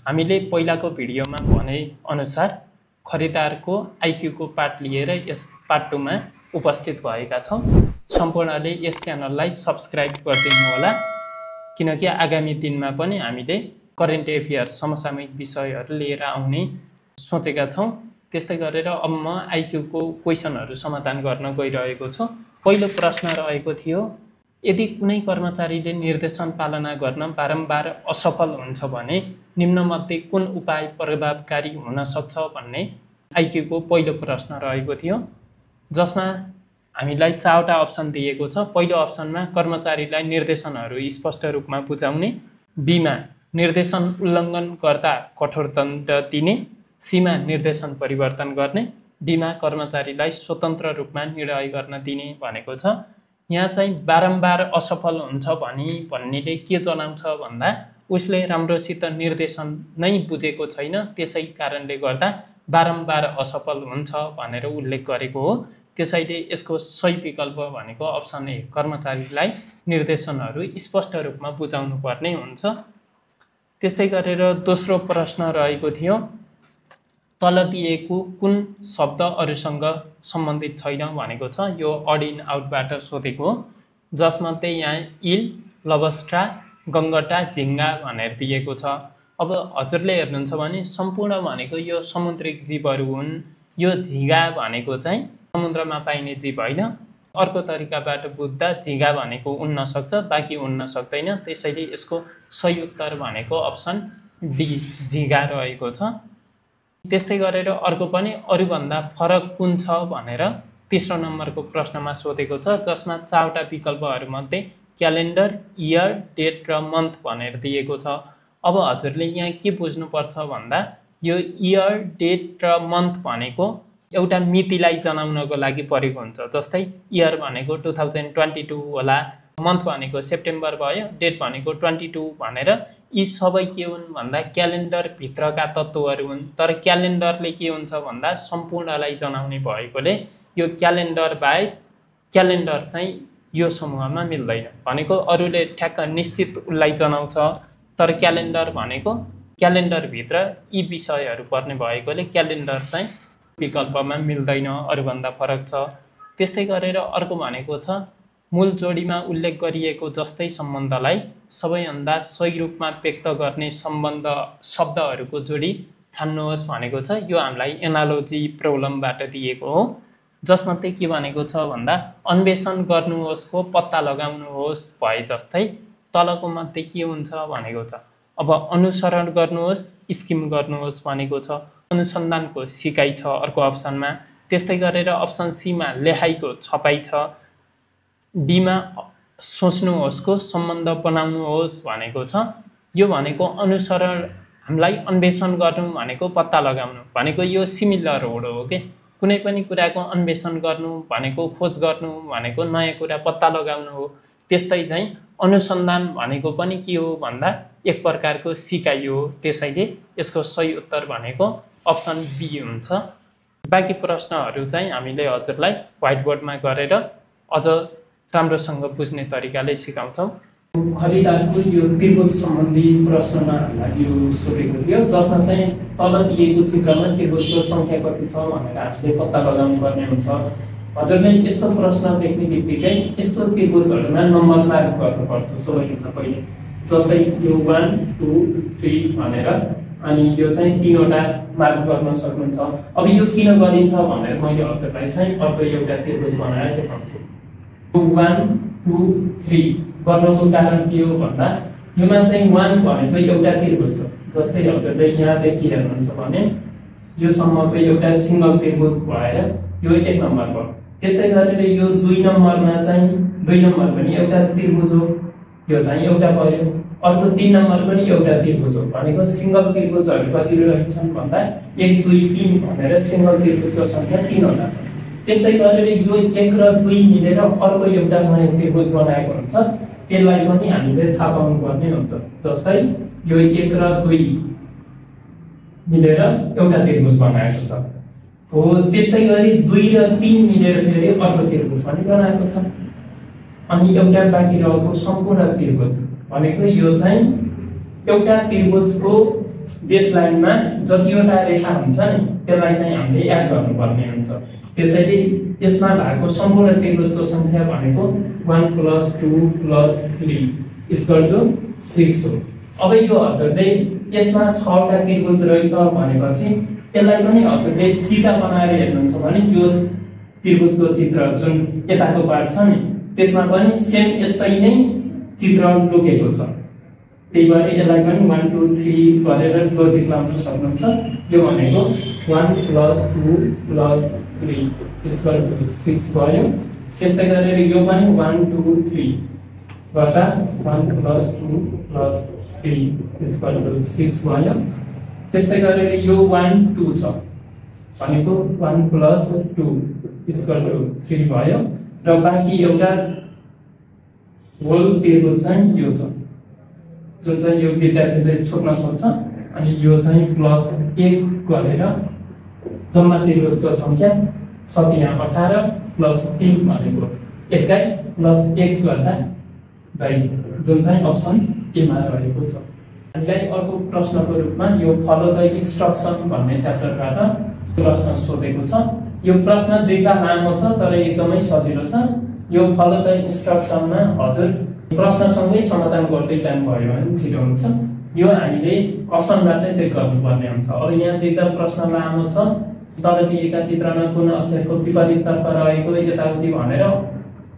हामीले पहिलाको भिडियोमा भने अनुसार खरिदारको आइक्यूको पाठ लिएर यस पार्ट 2 मा उपस्थित भएका छौं। सम्पूर्णले यस च्यानललाई सब्स्क्राइब गरिदिनु होला किनकि आगामी दिनमा पनि हामीले करेन्ट अफेयर समसामयिक विषयहरू लिएर आउने सोचेका छौं। त्यस्तै गरेर अब म आइक्यूको क्वेशनहरू समाधान गर्न गइरहेको छु। पहिलो प्रश्न रहेको थियो, यदि कुनै कर्मचारीले निर्देशन पालना गर्न बारम्बार असफल हुन्छ भने निम्नमध्ये कुन उपाय प्रभावकारी हुन सक्छ भन्ने आइक्यूको पहिलो प्रश्न रहेको थियो, जसमा हामीलाई 4 वटा अप्सन दिएको छ। पहिलो अप्सनमा कर्मचारीलाई निर्देशनहरू स्पष्ट रूपमा बुझाउने, बी मा निर्देशन उल्लङ्घन गर्दा कठोर दण्ड दिने, सी मा निर्देशन परिवर्तन गर्ने, डी मा कर्मचारीलाई स्वतन्त्र रूपमा निर्णय गर्न दिने भनेको छ। यहाँ चाहिँ बारम्बार असफल हुन्छ भन्नेले के जनाउँछ भन्दा उसले राम्रोसित निर्देशन नै बुझेको छैन, त्यसै कारणले गर्दा बारम्बार असफल हुन्छ भनेर उल्लेख गरेको हो। त्यसैले यसको सही विकल्प भनेको अप्सन ए, कर्मचारीलाई निर्देशनहरू स्पष्ट रूपमा बुझाउनु पर्ने हुन्छ। त्यस्तै गरेर दोस्रो प्रश्न रहेको थियो, तल दिएको कुन शब्द अरूसँग सम्बन्धित छैन भनेको छ। यो अड इन आउटबाट सोधेको हो, जसमध्ये यहाँ इल, लबस्ट्रा, गङ्गटा, झिङ्गा भनेर दिएको छ। अब हजुरले हेर्नुहुन्छ भने सम्पूर्ण भनेको यो समुद्रिक जीवहरू हुन्। यो झिगा भनेको चाहिँ समुद्रमा पाइने जीव होइन। अर्को तरिकाबाट बुझ्दा झिगा भनेको उड्न सक्छ, बाँकी उड्न सक्दैन। त्यसैले यसको सही उत्तर भनेको अप्सन डी, झिगा रहेको छ। त्यस्तै गरेर अर्को पनि अरूभन्दा फरक कुन छ भनेर तेस्रो नम्बरको प्रश्नमा सोधेको छ, जसमा 4 वटा विकल्पहरूमध्ये क्यालेन्डर, इयर, डेट र मन्थ भनेर दिएको छ। अब हजुरले यहाँ के बुझ्नुपर्छ भन्दा यो इयर, डेट र मन्थ भनेको एउटा मितिलाई जनाउनको लागि प्रयोग हुन्छ। जस्तै इयर भनेको 2022 होला, मन्थ भनेको सेप्टेम्बर भयो, डेट भनेको 22 भनेर यी सबै के हुन् भन्दा क्यालेन्डर भित्रका तत्त्वहरू हुन्। तर क्यालेन्डरले के हुन्छ भन्दा सम्पूर्णलाई जनाउने भएकोले यो क्यालेन्डर बाहेक क्यालेन्डर चाहिँ यो समूहमा मिल्दैन। भनेको अरूले ठ्याक्क निश्चित उसलाई जनाउँछ, तर क्यालेन्डर भनेको क्यालेन्डरभित्र यी विषयहरू पर्ने भएकोले क्यालेन्डर चाहिँ विकल्पमा मिल्दैन, अरूभन्दा फरक छ। त्यस्तै गरेर अर्को भनेको छ, मूल जोडीमा उल्लेख गरिएको जस्तै सम्बन्धलाई सबैभन्दा सही रूपमा व्यक्त गर्ने सम्बन्ध शब्दहरूको जोडी छान्नुहोस् भनेको छ। यो हामीलाई एनालोजी प्रब्लमबाट दिएको हो, जसमध्ये के भनेको छ भन्दा अन्वेषण गर्नुहोस्को पत्ता लगाउनुहोस् भए जस्तै तलको मध्ये के हुन्छ भनेको छ। अब अनुसरण गर्नुहोस्, स्किम गर्नुहोस् भनेको छ। अनुसन्धानको सिकाइ छ अर्को अप्सनमा। त्यस्तै गरेर अप्सन सी मा लेखाइको छपाइ छ। डी मा सोच्नुहोस्को सम्बन्ध बनाउनुहोस् भनेको छ। यो भनेको अनुसरण, हामीलाई अन्वेषण गर्नु भनेको पत्ता लगाउनु भनेको यो सिमिलर वर्ड हो के। कुनै पनि कुराको अन्वेषण गर्नु भनेको खोज गर्नु भनेको नयाँ कुरा पत्ता लगाउनु हो। त्यस्तै चाहिँ अनुसन्धान भनेको पनि के हो भन्दा एक प्रकारको सिकाइ हो। त्यसैले यसको सही उत्तर भनेको अप्सन बी हुन्छ। बाँकी प्रश्नहरू चाहिँ हामीले हजुरलाई व्हाइट बोर्डमा गरेर अझ राम्रोसँग बुझ्ने तरिकाले सिकाउँछौँ। खरिदारको यो त्रिभुज सम्बन्धी प्रश्नमा हामीलाई यो सोधेको थियो, जसमा चाहिँ तल दिएको चित्रमा त्रिभुजको सङ्ख्या कति छ भनेर हामीले पत्ता लगाउनु पर्ने हुन्छ। हजुरले यस्तो प्रश्न देख्ने बित्तिकै यस्तो त्रिभुजहरूमा नम्बर मार्क गर्नुपर्छ सबैभन्दा पहिले। जस्तै यो 1, 2, 3 भनेर, अनि यो चाहिँ 3 वटा मार्क गर्न सक्नुहुन्छ। अब यो किन गरिन्छ भनेर मैले हजुरलाई चाहिँ अर्को एउटा त्रिभुज बनाएर देखाउँछु। 1, 2, 3 गर्नको कारण के हो भन्दा योमा चाहिँ 1 भनेको एउटा त्रिभुज हो। जस्तै हजुरले यहाँ देखिरहनुहुन्छ भने यो सम्मको एउटा सिङ्गल त्रिभुज भएर यो 1 नम्बर भयो। त्यस्तै गरेर यो 2 नम्बरमा चाहिँ 2 नम्बर पनि एउटा त्रिभुज हो, यो चाहिँ एउटा भयो। अर्को 3 नम्बर पनि एउटा त्रिभुज हो। भनेको सिङ्गल त्रिभुजहरू कति रहेछन् भन्दा 1, 2, 3 भनेर सिङ्गल त्रिभुजको सङ्ख्या 3 वटा छ। त्यस्तै गरेर यो 1 र 2 मिलेर अर्को एउटा नयाँ त्रिभुज बनाएको हुन्छ, त्यसलाई पनि हामीले थाहा पाउनुपर्ने हुन्छ। जस्तै यो 1 र 2 मिलेर एउटा त्रिभुज बनाएको छ हो। त्यस्तै गरी 2 र 3 मिलेर फेरि अर्को त्रिभुज पनि बनाएको छ। अनि एउटा बाँकी रहेको सम्पूर्ण त्रिभुज भनेको यो चाहिँ एउटा त्रिभुजको बेस लाइनमा जतिवटा रेखा हुन्छ नि त्यसलाई चाहिँ हामीले एड गर्नुपर्ने हुन्छ। त्यसैले यसमा भएको सम्पूर्ण त्रिभुजको संख्या भनेको 1 + 2 + 3 = 6 हो। अब यो हजुरले यसमा 6 वटा त्रिभुज रहेछ भनेपछि यसलाई पनि हजुरले सिधा बनाएर हेर्नुहुन्छ भने यो त्रिभुजको चित्र जुन यताको पार्ट छ नि त्यसमा पनि सेम यस्तै नै चित्र लुकेको छ। त्यही भएर यसलाई पनि 1 2 3 गरेर लोजिक लाउन सक्नुहुन्छ। यो भनेको 1 + 2 + 3 = 6 भयो। त्यस्तै गरेर यो पनि 1 2 3 गर्दा 1 + 2 + 3 = 6 भयो। त्यस्तै गरेर यो 1 2 छ भनेको 1 + 2 = 3 भयो र बाँकी एउटा होल त्रिभुज चाहिँ यो छ जुन चाहिँ यो विद्यार्थीले छोड्न सक्छ। अनि यो चाहिँ +1 गरेर जम्मा त्रिभुजको संख्या 6 × 18 + 3 भनेको 21 + 1 गर्दा 22 जुन चाहिँ अप्सन ए मा रहेको छ। हामीलाई अर्को प्रश्नको रूपमा यो फलो द इन्स्ट्रक्सन भन्ने च्याप्टरबाट प्रश्न सोधेको छ। यो प्रश्न दुईटा लामो छ तर एकदमै सजिलो छ। यो फलो द इन्स्ट्रक्सनमा हजुर प्रश्नसँगै समाधान गर्दै जानुभयो भने छिटो हुन्छ। यो हामीले क्वेशनबाट चेक गर्नुपर्ने हुन्छ। अब यहाँ देख्दा प्रश्न लामो छ। तल दिएका चित्रमा कुन अक्षरको विपरीततर्फ रहेको यताउति भनेर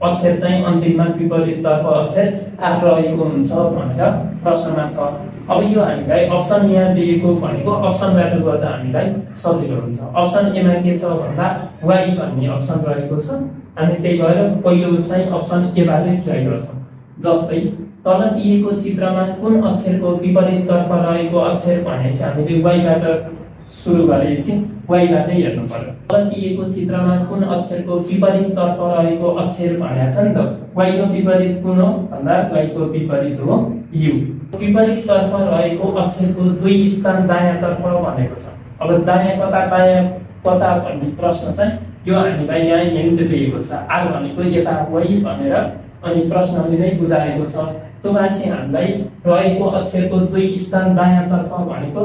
अक्षर चाहिँ अन्तिममा विपरीततर्फ अक्षर आठ रहेको हुन्छ भनेर प्रश्नमा छ। अब यो हामीलाई अप्सन यहाँ दिएको भनेको अप्सनबाट गर्दा हामीलाई सजिलो हुन्छ। अप्सन एमा के छ भन्दा y भन्ने अप्सन रहेको छ। हामी त्यही भएर पहिलो चाहिँ अप्सन ए बाटै ट्राई गर्छौँ। जस्तै तल दिएको चित्रमा कुन अक्षरको विपरीततर्फ रहेको अक्षर भनेपछि हामीले y बाट सुरु गरेपछि y बाटै हेर्नु पर्यो। तल दिएको चित्रमा कुन अक्षरको विपरीततर्फ रहेको अक्षर भनेको छ नि त। y को विपरीत कुन हो भन्दा y को विपरीत हो u। विपरीततर्फ रहेको अक्षरको दुई स्थान दायाँतर्फ भनेको छ। अब दायाँ कता बायाँ कता भन्ने प्रश्न चाहिँ यो हामीलाई यहाँ हिन्ट दिएको छ। r भनेको यता y भनेर अनि प्रश्नले नै बुझाएको छ। त्यो माथि हामीलाई रहेको अक्षरको दुई स्थान दायाँतर्फ भनेको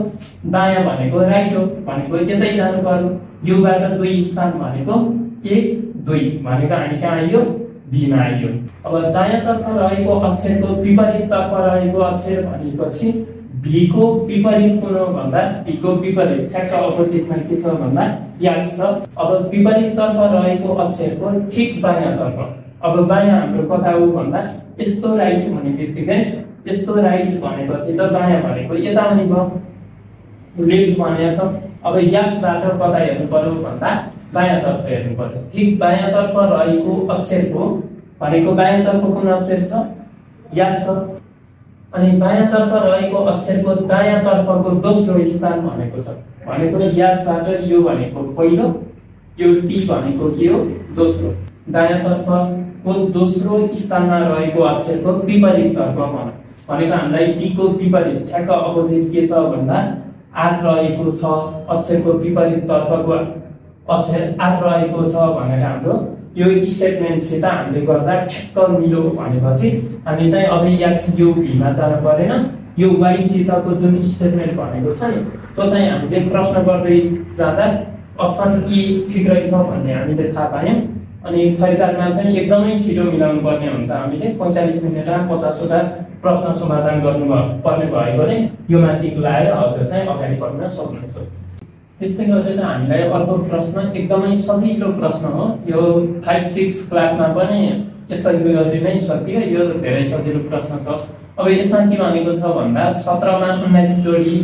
दायाँ भनेको राइट हो भनेको यतै जानु पर्यो। युबाट दुई स्थान भनेको 1 2 भनेको हामी कहाँ आइयो b मा आइयो। अब दायाँतर्फ रहेको अक्षरको विपरीततर्फ रहेको अक्षर भनेपछि b को विपरीत कुन हो भन्दा b को विपरीत ठ्याक्क अपोजिटमा के छ भन्दा x छ। अब विपरीततर्फ रहेको अक्षरको ठीक बायाँतर्फ अब बायाँ हाम्रो कता हो भन्दा यस्तो राइट भन्ने बित्तिकै यस्तो राइट भनेपछि त बायाँ भनेको यता आउने भयो लेफ्ट भनेको छ। अब yaxबाट कता हेर्नु पर्यो भन्दा बायाँतर्फ हेर्नु पर्यो। ठीक बायाँतर्फ रहेको अक्षरको भनेको बायाँतर्फ कुन अक्षर छ x छ। अनि बायाँतर्फ रहेको अक्षरको दायाँतर्फको दोस्रो स्थान भनेको छ भनेको yaxबाट यो भनेको पहिलो यो t भनेको के हो दोस्रो। दायाँतर्फको दोस्रो स्थानमा रहेको अक्षरको विपरीततर्फ भनेको हामीलाई t को विपरीत ठ्याक्क अपोजिट के छ भन्दा 8 रहेको छ। अक्षरको विपरीततर्फको अक्षर 8 रहेको छ भनेर हाम्रो यो स्टेटमेन्टसित हामीले गर्दा ठ्याक्क मिल्यो भनेपछि हामी चाहिँ अब x यो v मा जानु परेन। यो y सितको जुन स्टेटमेन्ट भनेको छ नि त्यो चाहिँ हामीले प्रश्न गर्दै जाँदा अप्सन ए ठिक रहेछ भन्ने हामीले थाहा पायौँ। अनि फरिदारमा चाहिँ एकदमै छिटो मिलाउनु पर्ने हुन्छ। हामीले 45 मिनेटमा 50 वटा प्रश्न समाधान गर्नु पर्ने भएकोले योमा टिक लगाएर हजुर चाहिँ अगाडि बढ्न सक्नुहुन्छ। त्यस्तै गरेर हामीलाई अर्को प्रश्न एकदमै सजिलो प्रश्न हो। यो 5 6 क्लासमा पनि यस्तो गरी नै सकियो। यो धेरै सजिलो प्रश्न छ। अब यसमा के भनेको छ भन्दा 17 मा 19 जोडी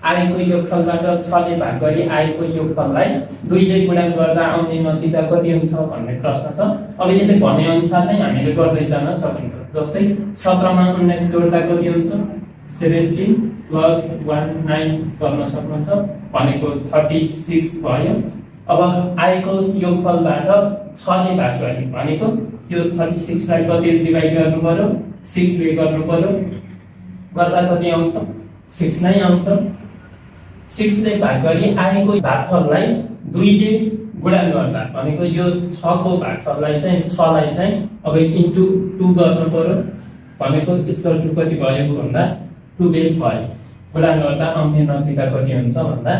आएको योगफलबाट 6 ले भाग गरी आएको योगफललाई 2 ले गुणन गर्दा आउने नतिजा कति हुन्छ भन्ने प्रश्न छ। अब यसले भने अनुसार नै हामीले गर्दै जान सकिन्छ। जस्तै 17 मा 19 जोड्दा कति हुन्छ 17 + 1 9 गर्न सक्नुहुन्छ भनेको 36 भयो। अब आएको योगफलबाट 6 ले भाग गरी भनेको यो 36 लाई कति डिवाइड गर्नु पर्यो 6 ले गर्नु पर्यो गर्दा कति आउँछ 6 नै आउँछ। 6 ले भाग गरी आएको भागफललाई 2 ले गुणन गर्दा भनेको यो 6 को भागफललाई चाहिँ 6 लाई चाहिँ अब इन्टु 2 गर्नु पर्यो भनेको इक्वल टु कति भयो भन्दा 12 भयो। गुणा गर्दा आउने नतिजा कति हुन्छ भन्दा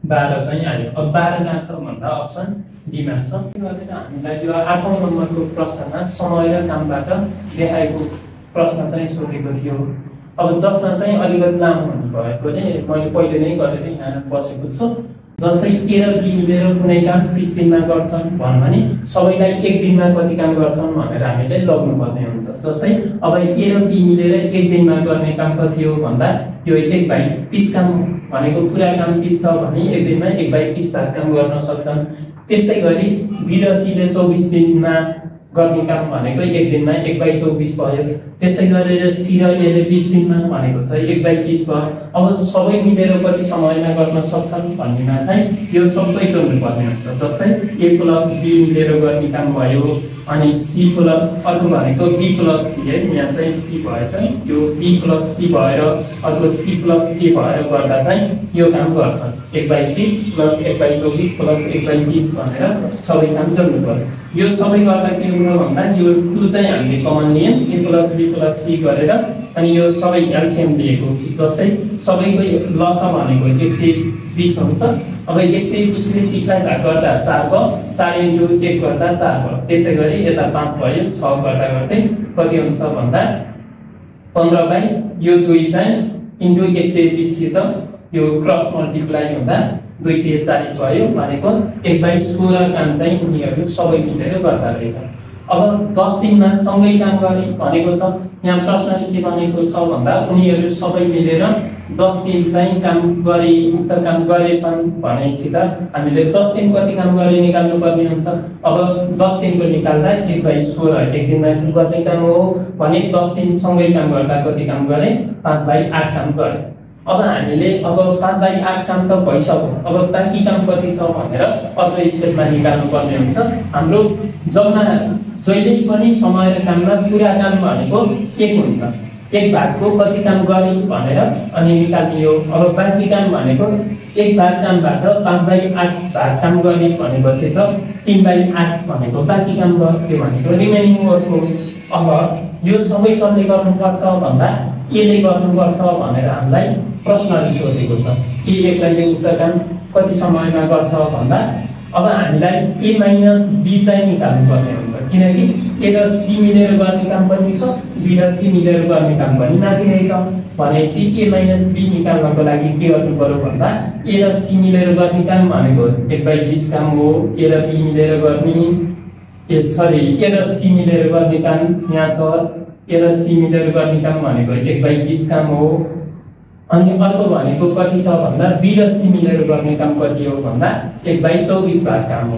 12 चाहिँ आयो। अब 12 कहाँ छ भन्दा अप्सन डी मा छ। गरेर हामीलाई यो 8औं नम्बरको प्रश्नमा समय र कामबाट देखाएको प्रश्न चाहिँ सोधेको थियो। अब जसमा चाहिँ अलिकति लामो हुनु भएकोले मैले पहिले नै गरेर यहाँ बसेको छु। जस्तै ए र बी मिलेर कुनै काम 30 दिनमा गर्छन् भन्यो भने सबैलाई 1 दिनमा कति काम गर्छन् भनेर हामीले लग्नुपर्ने हुन्छ। जस्तै अब ए र बी मिलेर 1 दिनमा गर्ने काम कति हो भन्दा यो 1/30 काम भनेको पुरा काम 30 छ भने 1 दिनमा 1/30 भाग काम गर्न सक्छन्। त्यस्तै गरी बी र सी ले 24 दिनमा गर्ने काम भनेको 1 दिनमा 1/24 भयो। त्यस्तै गरेर सी र ए ले 20 दिनमा भनेको चाहिँ 1/20 भयो। अब सबै मिलेर कति समयमा गर्न सक्छन् भन्नेमा चाहिँ यो सबै जोड्नुपर्ने हुन्छ। जस्तै ए प्लस बी मिलेर गर्ने काम भयो अनि सी प्लस अर्को भनेको बी प्लस सी है, यहाँ चाहिँ सी भएछ, यो बी प्लस सी भएर अर्को सी प्लस ए भएर गर्दा चाहिँ यो काम गर्छन् 1/30 प्लस 1/24 प्लस 1/20 भनेर सबै काम जोड्नु पर्यो। यो सबै गर्दा के हुन्छ भन्दा यो 2 चाहिँ हामीले कमन लियौं, ए प्लस बी प्लस सी गरेर अनि यो सबै एलसीएम लिएको। जस्तै सबैको लसा भनेको 120 हुन्छ। अब 120 ले 30 लाई भाग गर्दा 4 भयो, 4 * 1 गर्दा 4 भयो। त्यसै गरी यता 5 भयो, 6 गर्दा गर्दै कति हुन्छ भन्दा 15 यो 2 चाहिँ * 120 सित यो क्रस मल्टिप्लाई हुँदा 240 भयो भनेको 1/16 काम चाहिँ उनीहरू सबै मिलेर गर्दा रहेछ। अब 10 दिनमा सँगै काम गरे भनेको छ। यहाँ प्रश्न के भनेको छ भन्दा उनीहरू सबै मिलेर 10 दिन चाहिँ काम गरे, उक्त काम गरेछन् भनेपछि त हामीले 10 दिन कति काम गरे निकाल्नु पर्ने हुन्छ। अब 10 दिनको निकाल्दा 1/16 एक दिनमा गर्ने काम हो भने 10 दिन सँगै काम गर्दा कति काम गरे 5/8 काम गरे। अब हामीले अब 5/8 काम त भइसक्यो। अब बाँकी काम कति छ भनेर अर्को स्टेपमा निकाल्नु पर्ने हुन्छ। हाम्रो जम्मा जहिले पनि समय र काममा पुरा काम भनेको 1 हुन्छ। 1 भागको कति काम गरे भनेर अनि निकाल्ने हो। अब बाँकी काम भनेको 1 भाग कामबाट 5/8 भाग काम गर्ने भनेपछि त 3/8 भनेको बाँकी काम गर्यो भनेको रिमेनिङ वर्क हो। अब यो सबै कसले गर्नुपर्छ भन्दा एले गर्नुपर्छ भनेर हामीलाई प्रश्नले सोधेको छ। ए एक्लैले उक्त काम कति समयमा गर्छ भन्दा अब हामीलाई ए माइनस बी चाहिँ निकाल्नु पर्ने हुन्छ। किनकि ए र सी मिलेर गर्ने काम पनि छ, बी र सी मिलेर गर्ने काम पनि माथि रहेछ भनेपछि ए माइनस बी निकाल्नको लागि के गर्नु पर्यो भन्दा ए र सी मिलेर गर्ने काम भनेको 1/20 काम हो। ए र बी मिलेर गर्ने ए र सी मिलेर गर्ने काम यहाँ छ। ए र सी मिलेर गर्ने काम भनेको 1/20 काम हो। अनि अर्को भनेको कति छ भन्दा बी र सी मिलेर गर्ने काम कति हो भन्दा 1/24 भाग काम हो।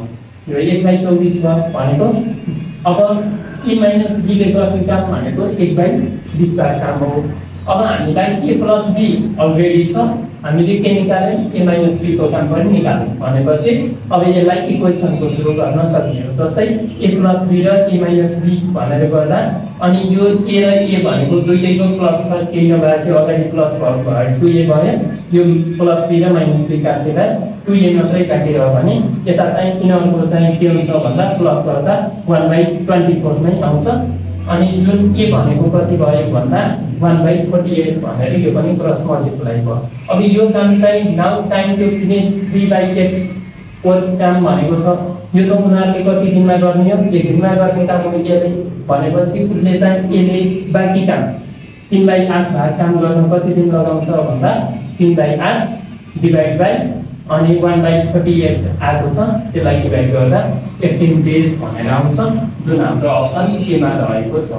यो 1/24 भनेको अब ए माइनस बी ले गर्ने काम भनेको 1/20 भाग काम हो। अब हामीलाई ए प्लस बी अलरेडी छ, हामीले के निकाल्यौं ए माइनस बी को काम पनि निकाल्यौं भनेपछि अब यसलाई इक्वेसनको थ्रु गर्न सकिन्छ। जस्तै ए प्लस बी र ए माइनस बी भनेर गर्दा अनि यो ए र ए भनेको दुईटैको प्लस छ, केही नभए चाहिँ अगाडि प्लस भएको भए 2a भयो। यो प्लस बी र माइनस बी काटेर 2a मात्रै काटेर हो भने यता चाहिँ यिनीहरुको चाहिँ के हुन्छ भन्दा प्लस गर्दा 1/24 नै आउँछ। अनि जुन ए भनेको कति भयो भन्दा 1/48 भनेर यो पनि क्रस मल्टिप्लाई भयो। अब यो काम चाहिँ now time to finish 3/8 work काम भनेको छ। यो त उनीहरुले कति दिनमा गर्ने हो, 1 दिनमा गर्ने काम हो एले भनेपछि उले चाहिँ एले बाँकी काम 3/8 भाग काम गर्न कति दिन लगाउँछ भन्दा 3/8 डिभाइड बाइ अनि 1/48 आएको छ, त्यसलाई डिभाइड गर्दा 18 डेज भनेर आउँछ, जुन हाम्रो अप्सन ए मा रहेको छ।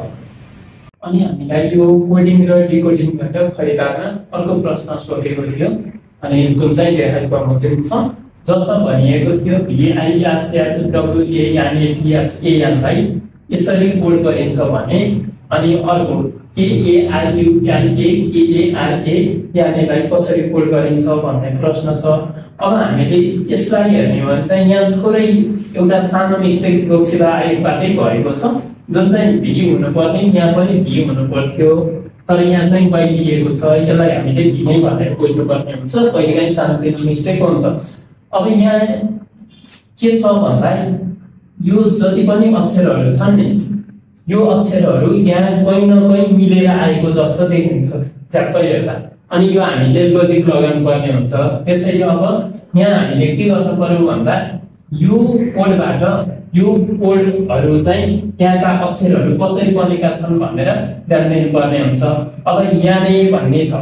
अनि हामीलाई यो कोडिङ र डिकोडिङबाट खरिदारमा अर्को प्रश्न सोधेको थियो अनि जुन चाहिँ देखाएको बमोजिम छ, जसमा भनिएको थियो VISHWANATHAN लाई यसरी कोड गरिन्छ भने अनि अर्को KARUNAKARA लाई कसरी कोड गरिन्छ भन्ने प्रश्न छ। अब हामीले यसलाई हेर्ने हो भने चाहिँ यहाँ थोरै एउटा सानो मिस्टेक लोकसेवाबाटै भएको छ, जुन चाहिँ भी हुनुपर्ने यहाँ पनि भी हुनुपर्थ्यो, तर यहाँ चाहिँ बाइ दिएको छ। यसलाई हामीले भी नै भनेर बुझ्नुपर्ने हुन्छ, कहिलेकाहीँ सानोतिनो मिस्टेक हुन्छ। अब यहाँ के छ भन्दा यो जति पनि अक्षरहरू छन् नि, यो अक्षरहरू यहाँ कहीँ न कहीँ मिलेर आएको जस्तो देखिन्छ झ्याप्पै हेर्दा। अनि यो हामीले लोजिक लगाउनु पर्ने हुन्छ। त्यसैले अब यहाँ हामीले के गर्नु पर्यो भन्दा यो कोडबाट यो कोडहरु चाहिँ यहाँका अक्षरहरु कसरी बनेका छन् भनेर ध्यान दिनुपर्ने हुन्छ। अब याने भन्ने छ,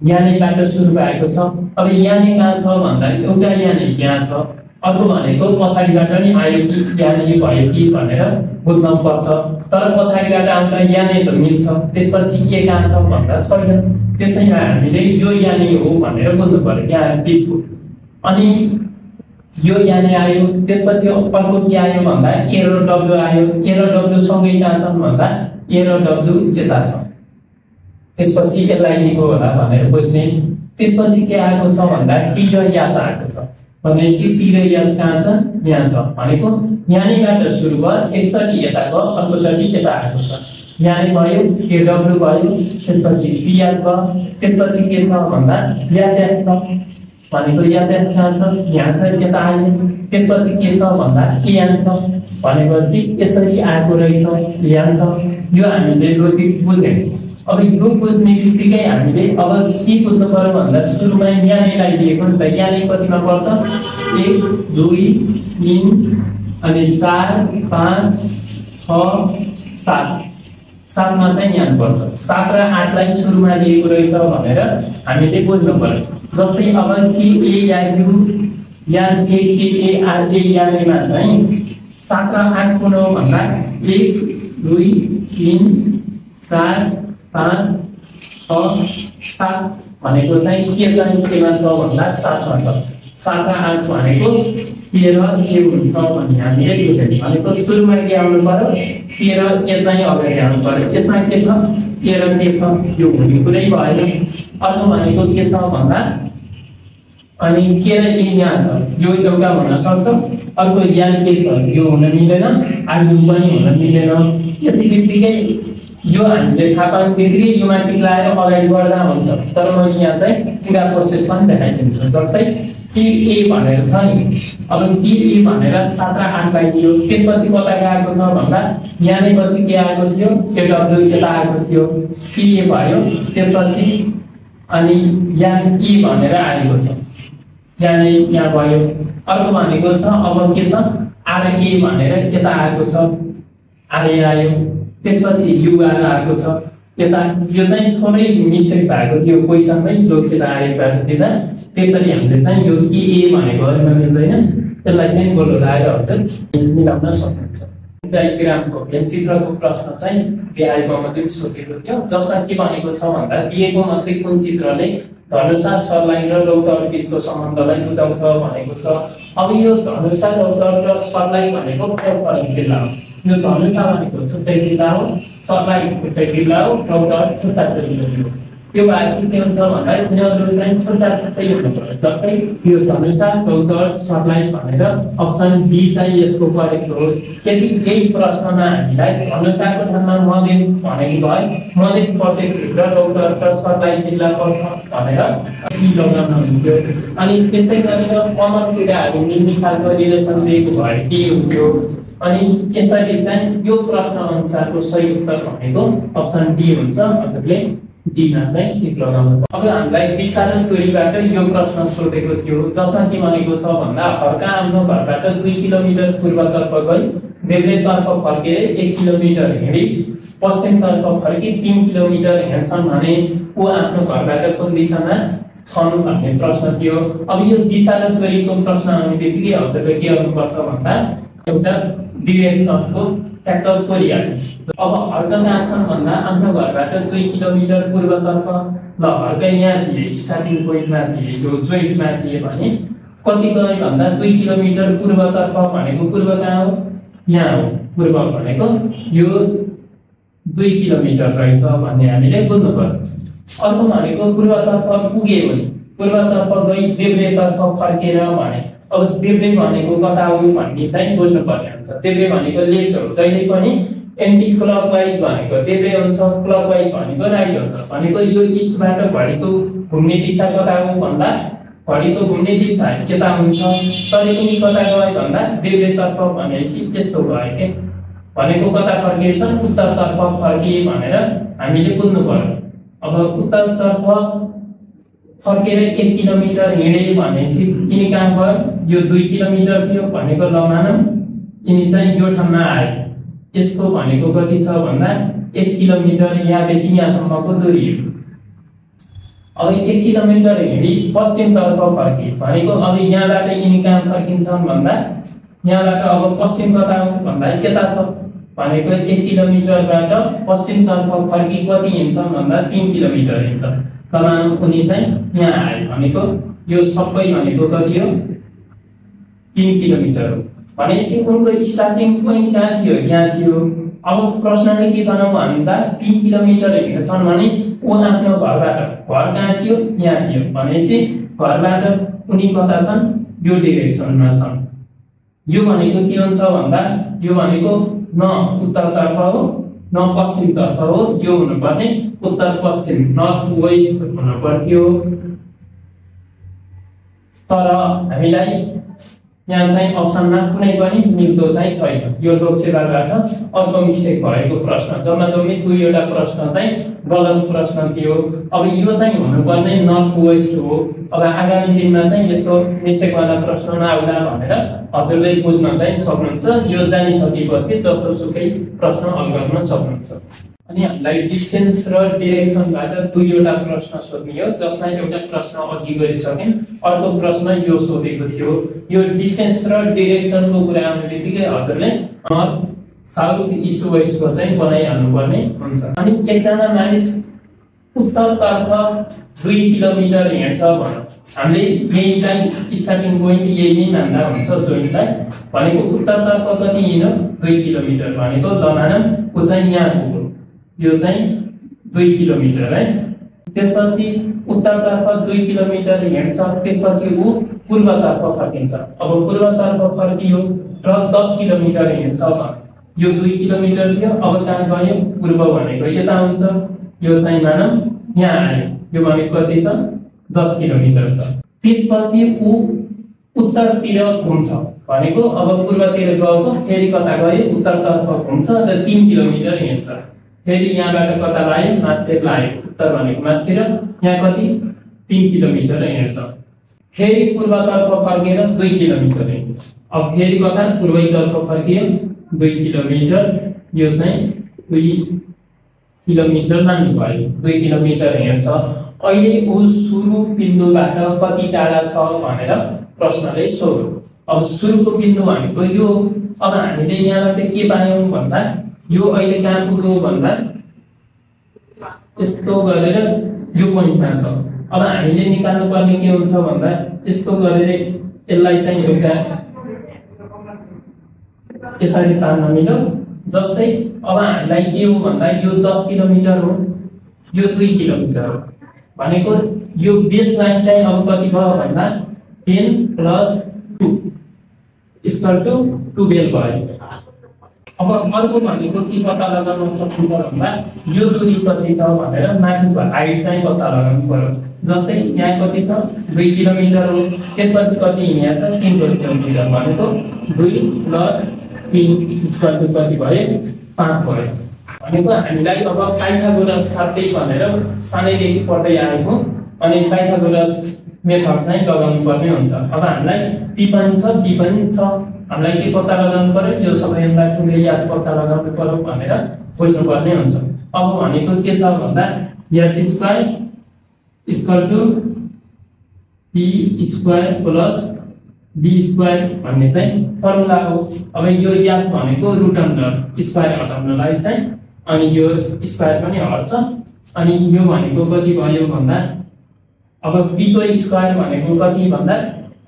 यानेबाट सुरु भएको छ। अब याने कहाँ छ भन्दा एउटा याने यहाँ छ, अर्को भनेको पछाडीबाट नि आयो कि याने भयो कि भनेर बुझ्नु पर्छ। तर पछाडीबाट आउँदा याने त मिल्छ, त्यसपछि के कहाँ छ भन्दा छैन। त्यसैले हामीले यो याने हो भनेर बुझ्नु पर्यो यहाँ बीचको। अनि यो याने आयो, त्यसपछि अर्को के आयो भन्दा ए र डब्लु आयो। ए र डब्लु सँगै कहाँ छन् भन्दा ए र डब्लु यता छ, त्यसपछि यसलाई लिएको होला भनेर बुझ्ने। त्यसपछि के आएको छ भन्दा टी र याच आएको छ भनेपछि टी र याच कहाँ छ यहाँ छ भनेको यानेबाट सुरु भयो, एकचोटि यता गयो, अर्कोचोटि यता आएको छ। याने भयो, ए डब्लु भयो, त्यसपछि टी याच भयो, त्यसपछि के छ भन्दा याच छ भनेको याच कहाँ छ यहाँ छ, यता आयो। त्यसपछि के छ भन्दा यान छ भनेपछि यसरी आएको रहेछ यान छ। यो हामीले लोजिक बुझ्ने। अब यो बुझ्ने बित्तिकै हामीले अब के बुझ्नु पर्यो भन्दा सुरुमा यानेलाई दिएको नि त, याने कतिमा पर्छ 1 2 3 अनि 4 5 6 7 7मा चाहिँ यान पर्छ। 7 र 8 लाई सुरुमा दिएको रहेछ भनेर हामीले बुझ्नु पर्यो। जस्तै अब के ए या यु यान ए के ए आर ए यानेमा चाहिँ 7 र 8 कुन हो भन्दा 1 2 3 4 5 6 7 भनेको चाहिँ के चाहिँ केमा छ भन्दा 7 मा छ। 7 र 8 भनेको 13 के हुन्छ भन्ने हामीले बुझ्यौं। भनेको सुरुमा के आउनु पर्यो 13 के चाहिँ अगाडि आउनु पर्यो। यसमा के छ 13 के छ यो हुने कुरै भएन। अर्को भनेको के छ भन्दा अनि के र ए यहाँ छ, यो एउटा हुन सक्छ, अर्को यान के छ यो हुन मिलेन, आयु पनि हुन मिलेन। यति बित्तिकै यो हामीले थाहा पाउनु बित्तिकै यो माथि लाएर अगाडि बढ्दा हुन्छ। तर मैले यहाँ चाहिँ पुरा प्रोसेस पनि देखाइदिन्छु। जस्तै टी ए भनेर छ नि, अब टी ए भनेर 7 र 8 लाई दियो, त्यसपछि कता गएको छ भन्दा याने पछि के आएको थियो ए डब्लु यता आएको थियो, टी ए भयो, त्यसपछि अनि यान ई भनेर आएको छ, याने यहाँ भयो। अर्को भनेको छ अब के छ आर ए भनेर यता आएको छ, आर ए आयो, त्यसपछि यु आर आएको छ यता। यो चाहिँ थोरै मिस्टेक भएको थियो क्वेशनमै लोकसेवा आयोगबाट दिँदा। त्यसरी हामीले चाहिँ यो के ए भनेको अरूमा मिल्दैन, त्यसलाई चाहिँ गोलो लगाएर हजुर मिलाउन सक्नुहुन्छ। डायग्रामको चित्रको प्रश्न चाहिँ आयोगमा चाहिँ सोधेको थियो, जसमा के भनेको छ भन्दा दिएको मध्ये कुन चित्रले धनुषा सर्लाइन र रौतर बीचको सम्बन्धलाई बुझाउँछ भनेको छ। अब यो धनुषा रौतर र सर्लाइन भनेको फरक जिल्ला हो। यो धनुषा भनेको छुट्टै जिल्ला हो, सर्लाइन छुट्टै जिल्ला हो, रौतर छुट्टा जिल्ला हो। यो भाषी के हुन्छ भन्दा यिनीहरू चाहिँ छुट्टा छुट्टै हुनुपर्छ। जस्तै यो धनुषा रौतर सर्लाइन भनेर अप्सन बी चाहिँ यसको करेक्ट हो। यदि यही प्रश्नमा हामीलाई धनुषाको ठाउँमा मधेस भनेको भए मधेस प्रदेशभित्र रौतर र सर्लाइन जिल्ला पर्छ भनेर सी लगाउन हुन्थ्यो। अनि त्यस्तै गरेर कमन कुराहरू मिल्ने खालको रिलेसन दिएको भए डी हुन्थ्यो। अनि यसरी चाहिँ यो प्रश्न अनुसारको सही उत्तर भनेको अप्सन डी हुन्छ। हजुरले डी मा चाहिँ टिक लगाउनु। अब हामीलाई दिशा र दूरीबाट यो प्रश्न सोधेको थियो, जसमा के भनेको छ भन्दा हर्का आफ्नो घरबाट 2 किलोमिटर पूर्वतर्फ गई, देब्रेतर्फ फर्केर 1 किलोमिटर हिँडी, पश्चिमतर्फ फर्की 3 किलोमिटर हिँड्छन् भने ऊ आफ्नो घरबाट कुन दिशामा छन् भन्ने प्रश्न थियो। अब यो दिशा र दूरीको प्रश्न आउने बित्तिकै हजुरले के गर्नुपर्छ भन्दा एउटा डिरेक्सनको ट्याक्टल कोरिहाल्नु। अब हर्का कहाँ छन् भन्दा आफ्नो घरबाट 2 किलोमिटर पूर्वतर्फ, ल हर्का यहाँ थिए, स्टार्टिङ पोइन्टमा थिए, यो जोइन्टमा थिए भने कति गए भन्दा 2 किलोमिटर पूर्वतर्फ भनेको पूर्व कहाँ हो यहाँ हो, पूर्व भनेको यो 2 किलोमिटर रहेछ भन्ने हामीले बुझ्नु पर्यो। अर्को भनेको पूर्वतर्फ पुग्यो भने पूर्वतर्फ गई देब्रेतर्फ फर्केर भने अब देब्रे भनेको कता हो भन्ने चाहिँ बुझ्नु पर्ने हुन्छ। देब्रे भनेको लेफ्ट हो, जहिले पनि एन्टी क्लकवाइज भनेको देब्रे हुन्छ, क्लकवाइज भनेको राइट हुन्छ। भनेको यो इस्टबाट घडीको घुम्ने दिशा कता हो भन्दा घडीको घुम्ने दिशा यता हुन्छ, तर यिनी कता गए भन्दा देब्रेतर्फ भनेपछि यस्तो भयो के भनेको कता फर्किएछन् उत्तरतर्फ फर्किए भनेर हामीले बुझ्नु पर्यो। अब उत्तरतर्फ फर्केर 1 किलोमिटर हिँडे भनेपछि यिनी कहाँ गयो यो 2 किलोमिटर थियो भनेको ल मानौं यिनी चाहिँ यो ठाउँमा आए यसको भनेको कति छ भन्दा 1 किलोमिटर यहाँदेखि यहाँसम्मको दूरी हो अब 1 किलोमिटर हिँडी पश्चिमतर्फ फर्किए भनेको अब यहाँबाट यिनी कहाँ फर्किन्छन् भन्दा यहाँबाट अब पश्चिम कता हो भन्दा यता छ भनेको 1 किलोमिटरबाट पश्चिमतर्फ फर्की कति हिँड्छन् भन्दा 3 किलोमिटर हिँड्छ तमाम उनी चाहिँ यहाँ आए भनेको यो सबै भनेको कति हो 3 किलोमिटर हो भनेपछि उनको स्टार्टिङ पोइन्ट कहाँ थियो यहाँ थियो अब प्रश्नले के बनाऊ भन्दा 3 किलोमिटर हिँड्छन् भने उ आफ्नो घरबाट घर कहाँ थियो यहाँ थियो भनेपछि घरबाट उनी कता छन् यो डाइरेक्सनमा छन् यो भनेको के हुन्छ भन्दा यो भनेको न उत्तरतर्फ हो न पश्चिमतर्फ हो यो हुनुपर्ने उत्तर पश्चिम नर्थ वेस्ट हुनु पर्थ्यो तर हामीलाई यहाँ चाहिँ अप्सनमा कुनै पनि मिल्दो चाहिँ छैन यो लोकसेवाबाट अर्को मिस्टेक भएको प्रश्न जम्मा जम्मी दुईवटा प्रश्न चाहिँ गलत प्रश्न थियो अब यो चाहिँ हुनुपर्ने नर्थ वेस्ट हो अब आगामी दिनमा चाहिँ यस्तो मिस्टेकवाला प्रश्न नआउला भनेर हजुरले बुझ्न चाहिँ सक्नुहुन्छ यो जानिसकेपछि जस्तो सुकै प्रश्न हल गर्न सक्नुहुन्छ अनि हामीलाई डिस्टेन्स र डाइरेक्सनबाट दुईवटा प्रश्न सोध्ने हो जसमा एउटा प्रश्न अघि गरिसक्यौं अर्को प्रश्न यो सोधेको थियो यो डिस्टेन्स र डाइरेक्सनको कुरा आउनेबित्तिकै हजुरले नर्थ साउथ इस्ट वेस्टको चाहिँ बनाइहाल्नु पर्ने हुन्छ अनि एकजना मानिस उत्तरतर्फ 2 किलोमिटर हिँड्छ भनौं हामीले यही चाहिँ स्टार्टिङ पोइन्ट यही नै मान्दा हुन्छ जोइन्टलाई भनेको उत्तरतर्फ कति हिँड्यो 2 किलोमिटर भनेको ल मानौं उ चाहिँ यहाँ पुग्यो यो चाहिँ 2 किलोमिटर है त्यसपछि उत्तरतर्फ 2 किलोमिटर हिँड्छ त्यसपछि उ पूर्वतर्फ फर्किन्छ अब पूर्वतर्फ फर्कियो र 10 किलोमिटर हिँड्छ यो 2 किलोमिटर थियो अब कहाँ गयो पूर्व भनेको यता हुन्छ यो चाहिँ मानौं यहाँ आयो यो भनेको कति छ 10 किलोमिटर छ त्यसपछि उ उत्तरतिर घुम्छ भनेको अब पूर्वतिर गएको फेरि कता गयो उत्तरतर्फ घुम्छ र 3 किलोमिटर हिँड्छ फेरि यहाँबाट कता लाग्यो मास्तिर लाग्यो उत्तर भनेको मास्तिर यहाँ कति 3 किलोमिटर हिँड्छ फेरि पूर्वतर्फ फर्केर 2 किलोमिटर हिँड्छ अब फेरि कता पूर्वैतर्फ फर्कियो 2 किलोमिटर यो चाहिँ 2 किलोमिटर मान्नु भयो 2 किलोमिटर हिँड्छ अहिले उ सुरु बिन्दुबाट कति टाढा छ भनेर प्रश्नले सोध्यो अब सुरुको बिन्दु भनेको यो अब हामीले यहाँबाट के पायौं भन्दा यो अहिले कहाँ पुग्यो भन्दा यस्तो गरेर यो पोइन्टमा छ अब हामीले निकाल्नु पर्ने के हुन्छ भन्दा यस्तो गरेर यसलाई चाहिँ एउटा यसरी तान्न मिल्यो जस्तै अब हामीलाई के हो भन्दा यो 10 किलोमिटर हो यो 2 किलोमिटर हो भनेको यो बेस लाइन चाहिँ अब कति भयो भन्दा 10 + 2 = 12 भयो अब अर्को भनेको के पत्ता लगाउन सक्नुहुन्छ भन्दा यो दूरी कति छ भनेर माथिको हाइट चाहिँ पत्ता लगाउनु पर्यो जस्तै यहाँ कति छ 2 किलोमिटर हो त्यसपछि कति यहाँ छ 3 किलोमिटर भनेको 2 + 3 कति भयो 5 भयो भनेको हामीलाई अब पाइथागोरस साथै भनेर सानैदेखि पढ्दै आएको अनि पाइथागोरस मेथड चाहिँ लगाउनु पर्ने हुन्छ अब हामीलाई p पनि छ b पनि छ हामीलाई के पत्ता लगाउनु पर्यो त्यो सबैभन्दा ठुलो याद पत्ता लगाउनु पर्यो भनेर बुझ्नु पर्ने हुन्छ अब भनेको के छ भन्दा h² = p² + b² भन्ने चाहिँ फर्मुला हो अब यो याद भनेको रुट अन्डर स्क्वायर हटाउनलाई चाहिँ अनि यो स्क्वायर पनि हट्छ अनि यो भनेको कति भयो भन्दा अब b को स्क्वायर भनेको कति भन्दा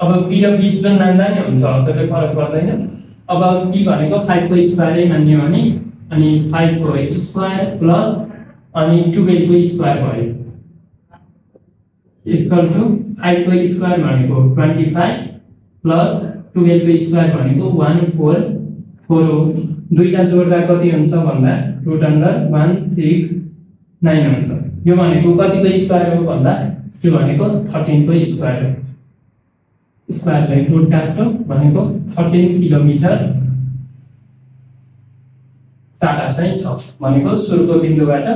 अब b र b जुन मान्दा नि हुन्छ त्यसले फरक पर्दैन अब b भनेको 5 को स्क्वायरै मान्ने हो भने अनि 5 को स्क्वायर प्लस अनि 12 को स्क्वायर भयो = 5 को स्क्वायर भनेको 25 प्लस 12 को स्क्वायर भनेको 144 हो दुईटा जोड्दा कति हुन्छ भन्दा रुट अन्डर 169 हुन्छ यो भनेको कतिको स्क्वायर हो भन्दा यो भनेको 13 को स्क्वायर हो स्क्वायरलाई रुट काट्यो भनेको 13 किलोमिटर टाढा चाहिँ छ भनेको सुरुको बिन्दुबाट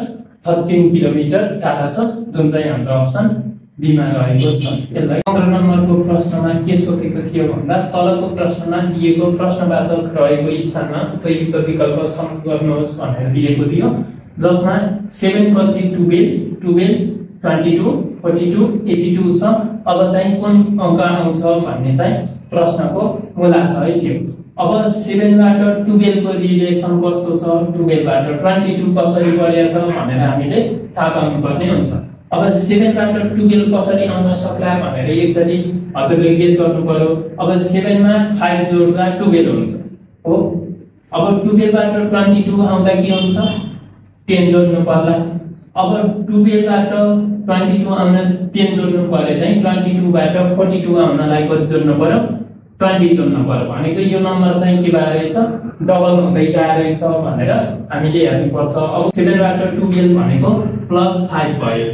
13 किलोमिटर टाढा छ जुन चाहिँ हाम्रो अप्सन बीमा रहेको छ। यसलाई 15 नम्बरको प्रश्नमा के सोधेको थियो भन्दा तलको प्रश्नमा दिएको प्रश्नवाचक रहेको स्थानमा उपयुक्त विकल्प छनौट गर्नुहोस् भनेर दिएको थियो, जसमा 7 पछि 12, 22, 42, 82 छ। अब चाहिँ कुन अङ्क आउँछ भन्ने चाहिँ प्रश्नको मूलाशय थियो। अब 7 बाट 12 को रिलेसन कस्तो छ, 12 बाट 22 कसरी बढेको छ भनेर हामीले थाहा पाउनुपर्ने हुन्छ। अब 7 बाट 12 कसरी आउन सक्ला भनेर एकचोटी हजुरले गेस गर्नु पर्यो। अब 7 मा 5 जोड्दा 12 हुन्छ हो। अब 12 बाट 22 आउँदा के हुन्छ, 10 जोड्नु पर्ला। अब 12 बाट 22 आउन 10 जोड्नु पर्यो चाहिँ 22 बाट 42 आउनलाई कति जोड्नु पर्यो, 20 जोड्नु पर्यो। भनेको यो नम्बर चाहिँ के भइरहेछ, डबल हुँदै गइरहेछ भनेर हामीले हेर्नु पर्छ। अब 7 बाट 12 भनेको +5 भयो,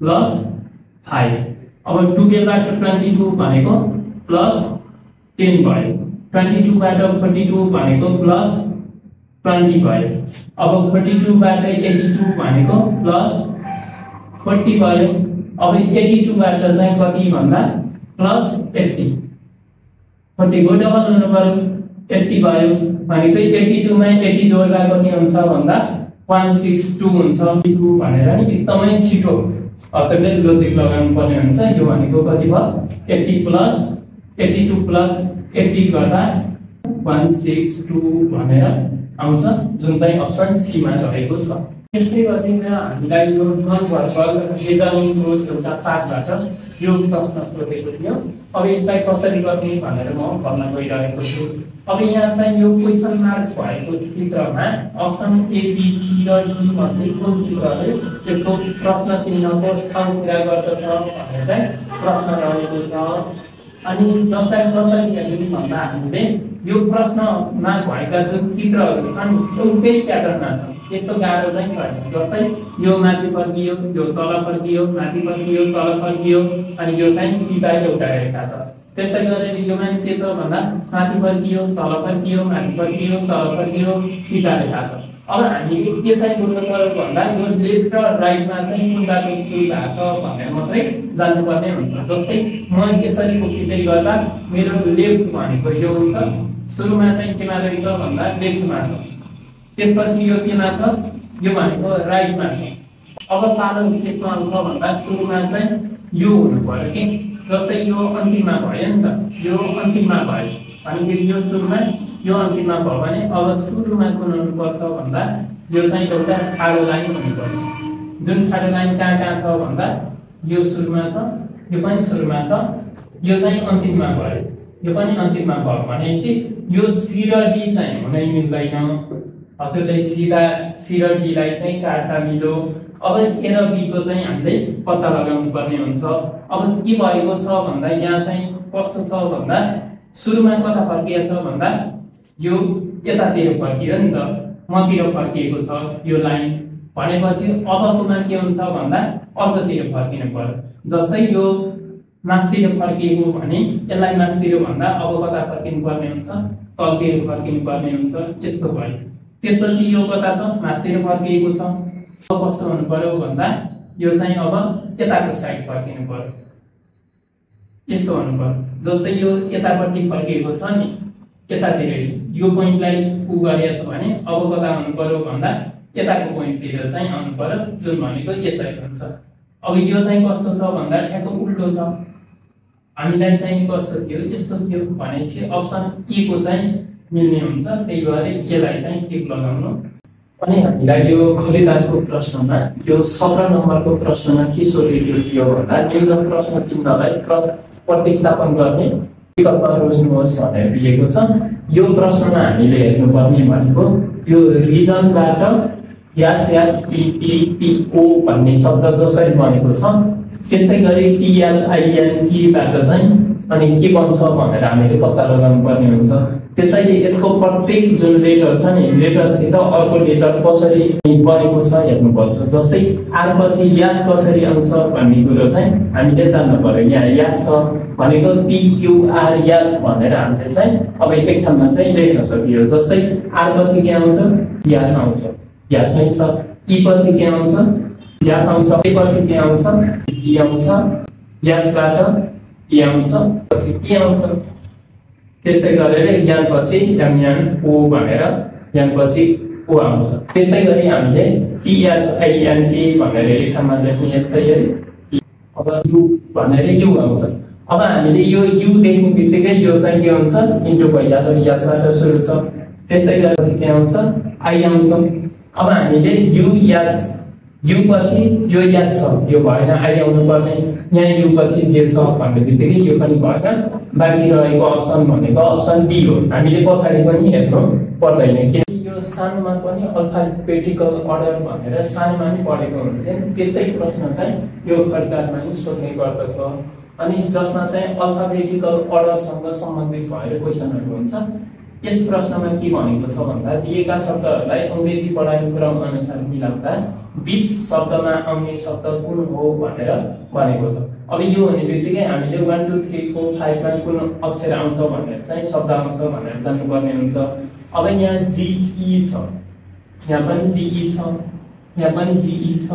+5। अब 12 बाट 22 भनेको +10 भयो, 22 बाट 42 भनेको +20 भयो। अब 42 बाट 82 भनेको +40 भयो। अब 82 बाट चाहिँ कति भन्दा +80, 40 को डबल हुनु पर्यो, 80 भयो। भनेको 82 मा 80 जोड्दा कति हुन्छ भन्दा 162 हुन्छ। 2 भनेर नि एकदमै छिटो हजुरले लोजिक लगाउनु पर्ने हुन्छ। यो भनेको कति भयो, 80 प्लस 82 प्लस 80 गर्दा 162 भनेर आउँछ, जुन चाहिँ अप्सन सी मा रहेको छ। त्यस्तै गरी हामीलाई यो ननभर्बल रिजनिङको एउटा पार्टबाट यो प्रश्न सोधेको थियो। अब यसलाई कसरी गर्ने भनेर म भन्न गइरहेको छु। अब यहाँ चाहिँ यो क्वेशन मार्क भएको चित्रमा अप्सन ए बी सी र डी मध्ये कुन चित्रले त्यसको प्रश्न चिन्हको ठाउँ पुरा गर्दछ भनेर चाहिँ प्रश्न रहेको छ। अनि जसलाई कसरी हेर्ने भन्दा हामीले यो प्रश्नमा भएका जुन चित्रहरू छन् त्यो उतै प्याटर्नमा छन्, त्यस्तो गाह्रो चाहिँ छैन। जस्तै यो माथि फर्कियो, यो तल फर्कियो, माथि फर्कियो, तल फर्कियो, अनि यो चाहिँ सिधा एउटा रेखा छ। त्यस्तै गरेर यो पनि के छ भन्दा माथि फर्कियो, तल फर्कियो, माथि फर्कियो, तल फर्कियो, सिधा रेखा छ। अब हामीले के चाहिँ बुझ्नु पर्यो भन्दा यो लेफ्ट र राइटमा चाहिँ कुन बाटो के भएको भनेर मात्रै जान्नुपर्ने हुन्छ। जस्तै म यसरी उक्किँदै गर्दा मेरो लेफ्ट भनेको यो हुन्छ, सुरुमा चाहिँ केमा रहेछ भन्दा लेफ्टमा छ, त्यसपछि यो केमा छ, यो भनेको राइटमा छ। अब पालो केसमा आउँछ भन्दा सुरुमा चाहिँ यो हुनु पर्यो कि, जस्तै यो अन्तिममा भयो नि त, यो अन्तिममा भयो भनेपछि यो सुरुमा यो अन्तिममा भयो भने अब सुरुमा कुन हुनुपर्छ भन्दा यो चाहिँ एउटा ठाडो लाइन हुनुपर्छ। जुन ठाडो लाइन कहाँ छ भन्दा यो सुरुमा छ, यो पनि सुरुमा छ, यो चाहिँ अन्तिममा भयो, यो पनि अन्तिममा भयो भनेपछि यो सी र डी चाहिँ हुनै मिल्दैन। हजुरले सिधा सी र डी लाई चाहिँ काट्दा मिलो। अब ए र बी को चाहिँ हामीले पत्ता लगाउनु पर्ने हुन्छ। अब के भएको छ भन्दा यहाँ चाहिँ कस्तो छ भन्दा सुरुमा कता फर्किएको छ भन्दा यो यतातिर फर्कियो नि त, मतिर फर्किएको छ यो लाइन भनेपछि अबकोमा के हुन्छ भन्दा अर्कोतिर फर्किनु पर्यो। जस्तै यो मास्तिर फर्किएको भने यसलाई मास्तिर भन्दा अब कता फर्किनु पर्ने हुन्छ, तलतिर फर्किनु पर्ने हुन्छ, यस्तो भयो। त्यसपछि यो कता छ, मास्तिर फर्किएको छ, अब कस्तो हुनु पर्यो भन्दा यो चाहिँ अब यताको साइड फर्किनु पर्यो, यस्तो हुनु पर्यो। जस्तै यो यतापट्टि फर्किएको छ नि, यतातिर यो पोइन्टलाई उ गरेछ भने अब कता हुनु पर्यो भन्दा यताको पोइन्टतिर चाहिँ आउनु पर्यो, जुन भनेको यसरी हुन्छ। अब यो चाहिँ कस्तो छ भन्दा ठ्याक्क उल्टो छ। हामीलाई चाहिँ कस्तो थियो, यस्तो थियो भनेपछि अप्सन ए को चाहिँ मिल्ने हुन्छ। त्यही भएर यसलाई चाहिँ टिक लगाउनु। अनि हामीलाई यो खरिदारको प्रश्नमा यो 17 नम्बरको प्रश्नमा के सोधेको थियो भन्दा न्यूनतम प्रश्न चिन्हलाई प्रतिस्थापन गर्ने विकल्प रोज्नुहोस् भनेर दिएको छ। यो प्रश्नमा हामीले हेर्नुपर्ने भनेको यो रिजनबाट यास या टिटिओ भन्ने शब्द जसरी बनेको छ त्यस्तै गरी टिएचआइएनटीबाट चाहिँ अनि के बन्छ भनेर हामीले पत्ता लगाउनु पर्ने हुन्छ। त्यसैले यसको प्रत्येक जुन लेटर छ नि, लेटरसित अर्को लेटर कसरी बनेको छ हेर्नुपर्छ। जस्तै आर पछि यास कसरी आउँछ भन्ने कुरो चाहिँ हामीले जान्नु पर्यो। यहाँ यास छ भनेको पिक्युआर यास भनेर हामीले चाहिँ अब एक ठाउँमा चाहिँ लेख्न सकियो। जस्तै आर पछि के आउँछ, यास आउँछ, यास नै छ। ई पछि के आउँछ, या आउँछ, त्यसपछि के आउँछ, ई आउँछ, यसबाट ई आउँछ, पछि ई आउँछ। त्यस्तै गरेर यान पछि एमएन ओ भनेर यान पछि ओ आउँछ। त्यस्तै गरी हामीले टीएचआईएनटी भनेर लेखनमा लेख्ने यस्तै है। अब यु भनेर यु आउँछ। अब हामीले यो यु देख्ने बित्तिकै यो चाहिँ के हुन्छ, इन्टु भइहाल्यो, यसबाट सुरु छ। त्यस्तै गरेपछि के आउँछ, आई आउँछ। अब हामीले यु पछि यो याद छ, यो भएन, आई आउनु पर्ने। यहाँ यु पछि जे छ भन्ने बित्तिकै यो पनि भएन। बाँकी रहेको अप्सन भनेको अप्सन बी हो। हामीले पछाडि पनि हेर्नु पर्दैन, किन यो सानोमा पनि अल्फाबेटिकल अर्डर भनेर सानोमा नि पढेको हुन्थ्यो। त्यस्तै प्रश्न चाहिँ यो खर्चमा पनि सोध्ने गर्दछ। अनि जसमा चाहिँ अल्फाबेटिकल अर्डरसँग सम्बन्धित भएर क्वेसनहरू हुन्छ। यस प्रश्नमा के भनेको छ भन्दा दिएका शब्दहरूलाई अंग्रेजी पढाइ क्रम अनुसार मिलाउँदा बीच शब्दमा आउने शब्द कुन हो भनेर भनेको छ। अब यो हुने बित्तिकै हामीले 1 2 3 4 5 मा कुन अक्षर आउँछ भनेर चाहिँ शब्द आउँछ भनेर जान्नुपर्ने हुन्छ। अब यहाँ जीई छ, यहाँ पनि जीई छ, यहाँ पनि जीई छ,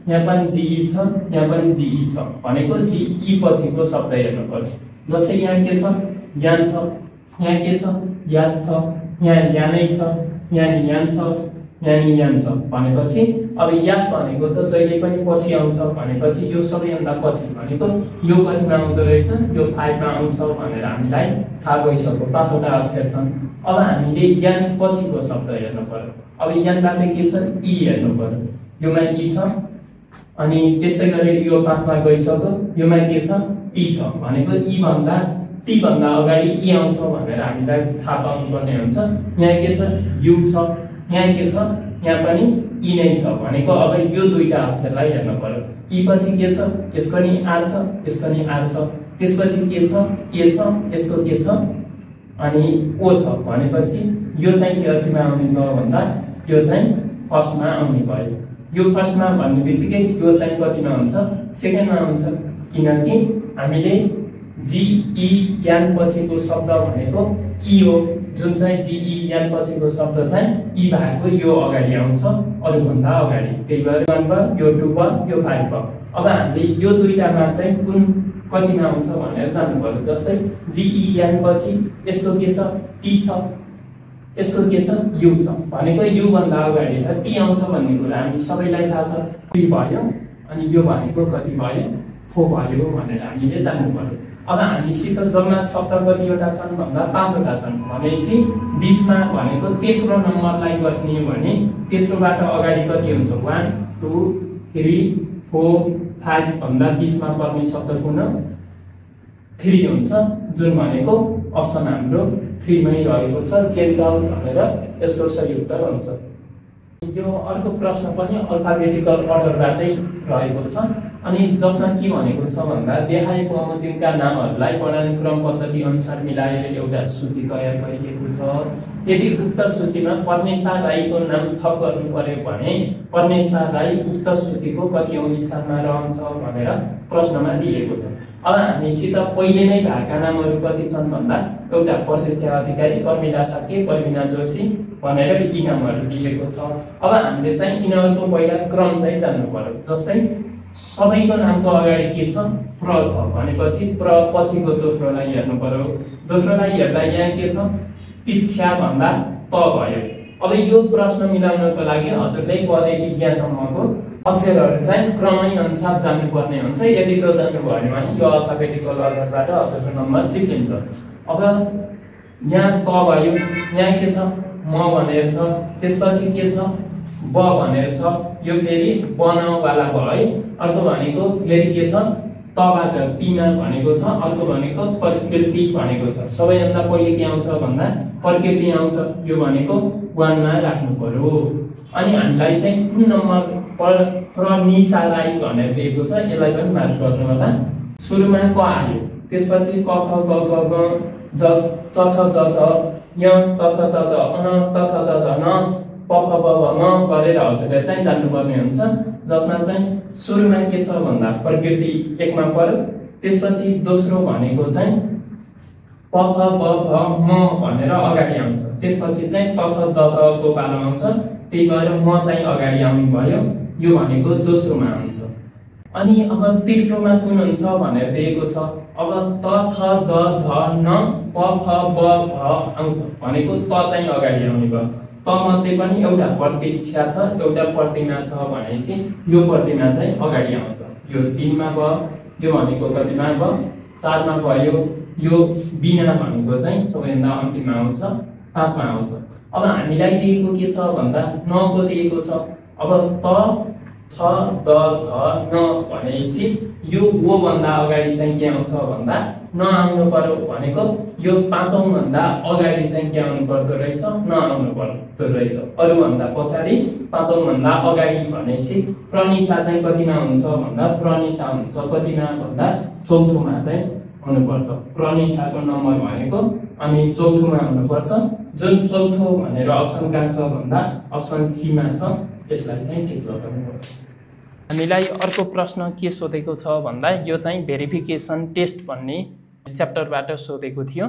यहाँ पनि जीई छ, यहाँ पनि जीई छ भनेको जीई पछिको शब्द हेर्नु पर्छ। जस्तै यहाँ के छ, यान छ, यहाँ के छ, यास छ, यहाँ यानै छ, यहाँ यान छ, यहाँ यान छ भनेपछि अब यास भनेको त जहिले पनि पछि आउँछ भनेपछि यो सबैभन्दा पछि भनेको यो कतिमा आउँदो रहेछ, यो 5 मा आउँछ भनेर हामीलाई थाहा भइसक्यो। 5 वटा अक्षर छन्। अब हामीले यान पछिको शब्द हेर्नु पर्यो। अब यानबाट के छ, ई हेर्नु पर्यो। योमा ई छ, अनि त्यस्तै गरेर यो 5 मा गइसक्यो, योमा के छ, टी छ भनेको ई भन्दा टी भन्दा अगाडि ई आउँछ भनेर हामीलाई थाहा पाउनुपर्ने हुन्छ। यहाँ के छ, यु छ, यहाँ के छ, यहाँ पनि ई नै छ भनेको अब यो दुईटा अक्षरलाई हेर्नु पर्यो। ई पछि के छ, यसको नि आर छ, यसको नि आर छ, त्यसपछि के छ, ए छ, यसको के छ, अनि ओ छ भनेपछि यो चाहिँ कतिमा आउने भयो भन्दा यो चाहिँ फर्स्टमा आउने भयो। यो फर्स्टमा भन्ने बित्तिकै यो चाहिँ कतिमा हुन्छ, सेकेन्डमा हुन्छ, किनकि हामीले जीई यान पछिको शब्द भनेको ई हो। जुन चाहिँ जीई यान पछिको शब्द चाहिँ ई भएको यो अगाडि आउँछ, अरूभन्दा अगाडि। त्यही भएर 1 भयो, यो 2 भयो, यो 5 भयो। अब हामीले यो दुईटामा चाहिँ कुन कतिमा आउँछ भनेर जान्नु पर्यो। जस्तै जीई यान पछि यसको के छ, टी छ, यसको के छ, यु छ भनेको यु भन्दा अगाडि त टी आउँछ भन्ने कुरा हामी सबैलाई थाहा छ। 3 भयो, अनि यो भनेको कति भयो, 4 भयो भनेर हामीले जान्नु पर्यो। अब हामीसित जम्मा शब्द कतिवटा छन् भन्दा 5 वटा छन् भनेपछि बीचमा भनेको तेस्रो नम्बरलाई गर्ने भने तेस्रोबाट अगाडि कति हुन्छ, 1 2 3 4 5 भन्दा बीचमा पर्ने शब्द कुन, 3 हुन्छ, जुन भनेको अप्सन हाम्रो 3 मै रहेको छ, जेन्टल भनेर यसको सही उत्तर हुन्छ। यो अर्को प्रश्न पनि अल्फाबेटिकल अर्डरबाटै रहेको छ। अनि जसमा के भनेको छ भन्दा देखाएको बमोजिमका नामहरूलाई वर्णानुक्रम पद्धति अनुसार मिलाएर एउटा सूची तयार गरिएको छ। यदि उक्त सूचीमा पर्नेसा राईको नाम थप गर्नु पर्यो भने पर्नेसा राई उक्त सूचीको कतिऔं स्थानमा रहन्छ भनेर प्रश्नमा दिएको छ। अब हामीसित पहिले नै भएका नामहरू कति छन् भन्दा एउटा प्रत्यक्ष अधिकारी प्रमिला साके, प्रवीणा जोशी भनेर यी नामहरू दिएको छ। अब हामीले चाहिँ यिनीहरूको पहिला क्रम चाहिँ जान्नु पर्यो। जस्तै सबैको नामको अगाडि के छ, प्र छ भनेपछि प्र पछिको दोस्रोलाई हेर्नु पर्यो। दोस्रोलाई हेर्दा यहाँ के छ, पिच्छा भन्दा त भयो। अब यो प्रश्न मिलाउनको लागि हजुरले क देखि ज्ञसम्मको अक्षरहरू चाहिँ क्रमै अनुसार जान्नुपर्ने हुन्छ। यदि त्यो जान्नु भएन भने यो अल्फाबेटिकल अर्डरबाट हजुरको नम्बर चिप्लिन्छ। अब यहाँ त भयो, यहाँ के छ, म भनेर छ, त्यसपछि के छ, ब भनेर छ, यो फेरि बनाउवाला भयो है। अर्को भनेको फेरि के छ, तबाट पीमा भनेको छ, अर्को भनेको प्रकृति भनेको छ। सबैभन्दा पहिले के आउँछ भन्दा प्रकृति आउँछ, यो भनेको 1 मा राख्नु पर्यो। अनि हामीलाई चाहिँ कुन नम्बर प्रनिसालाई भनेर दिएको छ, यसलाई पनि मार्क गर्नु होला। सुरुमा क आयो, त्यसपछि क ख ग घ ग ज च छ ज छ य त थ त द अन त थ त द न प फ ब भ म गरेर हजुरले चाहिँ जान्नुपर्ने हुन्छ। जसमा चाहिँ सुरुमा के छ भन्दा प्रकृति 1 मा पर्यो, त्यसपछि दोस्रो भनेको चाहिँ प फ ब भ म भनेर अगाडि आउँछ, त्यसपछि चाहिँ त थ द थ को पालो आउँछ, त्यही भएर म चाहिँ अगाडि आउने भयो। यो भनेको दोस्रोमा हुन्छ। अनि अब तेस्रोमा कुन हुन्छ भनेर दिएको छ। अब त थ द ध न प फ ब भ आउँछ भनेको त चाहिँ अगाडि आउने भयो। त मध्ये पनि एउटा प्रतीक्षा छ, एउटा प्रतिमा छ भनेपछि यो प्रतिमा चाहिँ अगाडि आउँछ। यो 3 मा भयो, यो भनेको कतिमा भयो 4 मा भयो, यो बिना भनेको चाहिँ सबैभन्दा अन्तिममा आउँछ 5 मा आउँछ। अब हामीलाई दिएको के छ भन्दा न को दिएको छ। अब त थ द ध न भनेपछि यो ओ भन्दा अगाडि चाहिँ के आउँछ भन्दा न आउनु पर्यो भनेको यो 5औं भन्दा अगाडि चाहिँ के आउनु पर्दो रहेछ, न आउनु पर्दो रहेछ। अरु भन्दा पछाडी 5औं भन्दा अगाडि भनेपछि प्रनिशा चाहिँ कतिमा हुन्छ भन्दा प्रनिशा हुन्छ कतिमा भन्दा चौथोमा चाहिँ हुनुपर्छ। प्रनिशाको नम्बर भनेको अनि चौथोमा हुनुपर्छ। जुन चौथो भनेर अप्सन कहाँ छ भन्दा अप्सन सी मा छ। यसलाई चाहिँ टिक लगाउनुपर्छ। हामीलाई अर्को प्रश्न के सोधेको छ भन्दा यो चाहिँ भेरिफिकेसन टेस्ट भन्ने च्याप्टरबाट सोधेको थियो,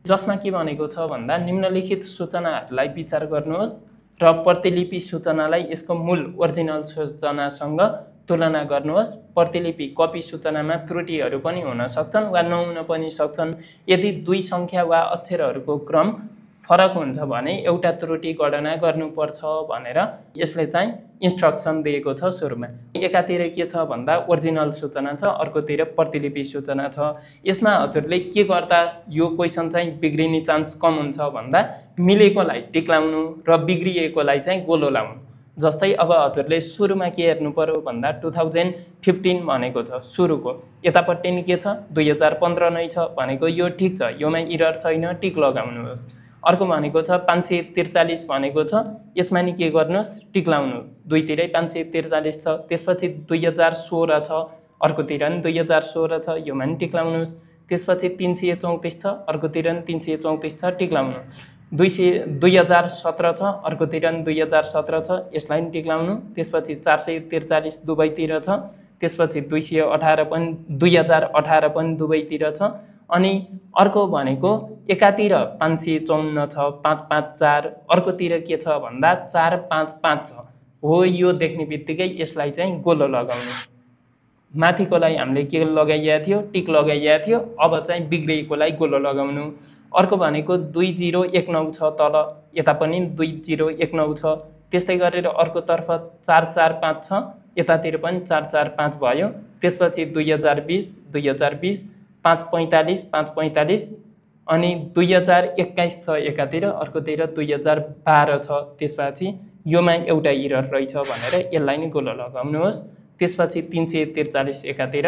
जसमा के भनेको छ भन्दा निम्नलिखित सूचनाहरूलाई विचार गर्नुहोस् र प्रतिलिपि सूचनालाई यसको मूल ओरिजिनल सूचनासँग तुलना गर्नुहोस्। प्रतिलिपि कपी सूचनामा त्रुटिहरू पनि हुन सक्छन् वा नहुन पनि सक्छन्। यदि दुई सङ्ख्या वा अक्षरहरूको क्रम फरक हुन्छ भने एउटा त्रुटि गणना गर्नुपर्छ भनेर यसले चाहिँ इन्स्ट्रक्सन दिएको छ सुरुमा। एकातिर के छ भन्दा ओरिजिनल सूचना छ, अर्कोतिर प्रतिलिपि सूचना छ। यसमा हजुरले के गर्दा यो क्वेसन चाहिँ बिग्रिने चान्स कम हुन्छ भन्दा मिलेकोलाई टिक लाउनु र बिग्रिएकोलाई चाहिँ गोलो लाउनु। जस्तै अब हजुरले सुरुमा के हेर्नु पर्यो भन्दा 2015 भनेको छ सुरुको, यतापट्टि नि के छ 2015 नै छ भनेको यो ठिक छ, योमा इरर छैन, टिक लगाउनुहोस्। अर्को भनेको छ 543 भनेको छ, यसमा नि के गर्नुहोस् टिक लाउनु, दुईतिरै 543 छ। त्यसपछि 2016 छ, अर्कोतिर नि 2016 छ, योमा नि टिक लाउनुहोस्। त्यसपछि 334 छ, अर्कोतिर नि 334 छ, टिक लाउनु। 2017 छ, अर्कोतिर नि 2017 छ, यसलाई नि टिक लाउनु। त्यसपछि 443 दुवैतिर छ, त्यसपछि 2018 पनि दुवैतिर छ। अनि अर्को भनेको एकातिर 554 छ, 554, अर्कोतिर के छ भन्दा 455 छ। हो यो देख्ने बित्तिकै यसलाई चाहिँ गोलो लगाउनु। माथिकोलाई हामीले के लगाइएको थियो, टिक लगाइएको थियो, अब चाहिँ बिग्रिएकोलाई गोलो लगाउनु। अर्को भनेको 2019 छ तल, यता पनि 2019 छ। त्यस्तै गरेर अर्कोतर्फ 445 छ, यतातिर पनि 445 भयो। त्यसपछि 2020 545 अनि 2021 छ एकातिर, अर्कोतिर 2012 छ। त्यसपछि योमा एउटा इरर रहेछ भनेर यसलाई नै गोलो लगाउनुहोस्। त्यसपछि 343 एकातिर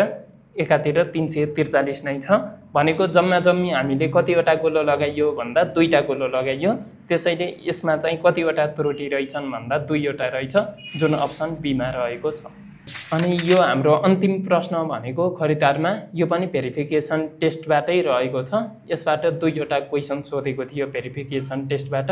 343 नै छ भनेको जम्मा जम्मी हामीले कतिवटा गोलो लगाइयो भन्दा 2टा गोलो लगाइयो। त्यसैले यसमा चाहिँ कतिवटा त्रुटि रहेछन् भन्दा 2वटा रहेछ, जुन अप्सन बी मा रहेको छ। अनि यो हाम्रो अन्तिम प्रश्न भनेको खरिदारमा यो पनि भेरिफिकेसन टेस्टबाटै रहेको छ। यसबाट 2वटा क्वेसन सोधेको थियो भेरिफिकेसन टेस्टबाट।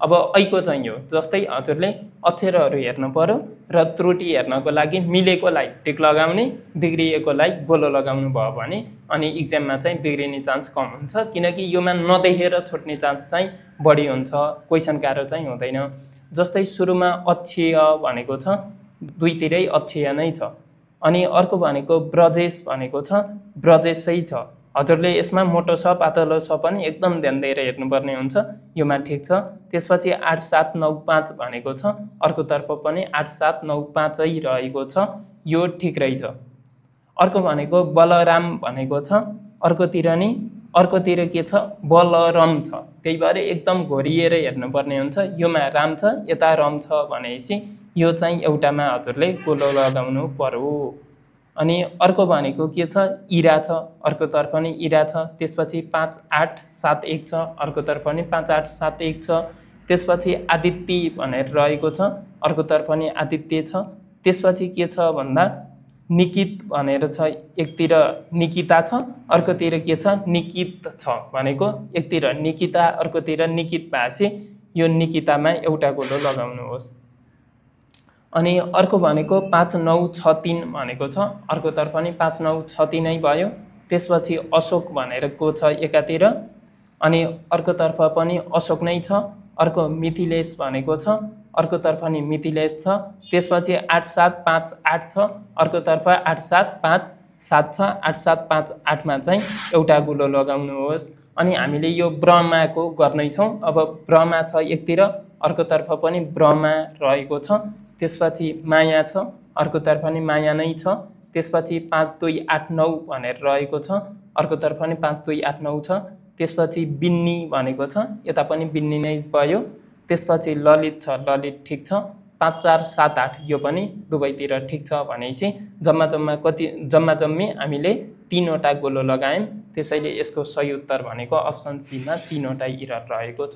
अब ऐको चाहिँ यो जस्तै हजुरले अक्षरहरू हेर्नु पर्यो र त्रुटि हेर्नको लागि मिलेकोलाई टिक लगाउने, बिग्रिएकोलाई गोलो लगाउनु भयो भने अनि इक्जाममा चाहिँ बिग्रिने चान्स कम हुन्छ, किनकि योमा नदेखेर छुट्ने चान्स चाहिँ बढी हुन्छ, क्वेसन गाह्रो चाहिँ हुँदैन। जस्तै सुरुमा अक्षय भनेको छ, दुईतिरै अक्षय नै छ। अनि अर्को भनेको ब्रजेश भनेको छ, ब्रजेशै छ। हजुरले यसमा मोटो छ पातलो छ पनि एकदम ध्यान दिएर हेर्नुपर्ने हुन्छ, योमा ठिक छ। त्यसपछि 8795 भनेको छ, अर्कोतर्फ पनि 8795 रहेको छ, यो ठिक रहेछ। अर्को भनेको बलराम भनेको छ, अर्कोतिर के छ बलरम छ, त्यही भएर एकदम घोरिएर हेर्नुपर्ने हुन्छ। योमा राम छ, यता रम छ भनेपछि यो चाहिँ एउटामा हजुरले गोलो लगाउनु पर्यो। अनि अर्को भनेको के छ इरा छ, अर्कोतर्फ नि इरा छ। त्यसपछि 5871 छ, अर्कोतर्फ नि 5871 छ। त्यसपछि आदित्य भनेर रहेको छ, अर्कोतर्फ नि आदित्य छ। त्यसपछि के छ भन्दा निकित भनेर छ, एकतिर निकिता छ, अर्कोतिर के छ निकित छ भनेको एकतिर निकिता अर्कोतिर निकित भएपछि यो निकितामा एउटा गोलो लगाउनुहोस्। अनि अर्को भनेको 5963 भनेको छ, अर्कोतर्फ नि 5963 नै भयो। त्यसपछि अशोक भनेर को छ एकातिर, अनि अर्कोतर्फ पनि अशोक नै छ। अर्को मिथिलेश भनेको छ, अर्कोतर्फ नि मिथिलेश छ, त्यसपछि 8758 छ, अर्कोतर्फ 8757 छ। 8758 मा चाहिँ एउटा गोलो लगाउनुहोस्। अनि हामीले यो ब्रह्माको गर्नै छौँ। अब ब्रह्मा छ एकतिर, अर्कोतर्फ पनि ब्रह्मा रहेको छ, त्यसपछि माया छ, अर्कोतर्फ नि माया नै छ, त्यसपछि 5289 भनेर रहेको छ, अर्कोतर्फ नि 5289 छ, त्यसपछि बिन्नी भनेको छ, यता पनि बिन्नी नै भयो, त्यसपछि ललित छ, ललित ठिक छ, 5478 यो पनि दुवैतिर ठिक छ भनेपछि जम्मा जम्मी हामीले 3 वटा गोलो लगायौँ। त्यसैले यसको सही उत्तर भनेको अप्सन सी मा 3 वटा इरर रहेको छ।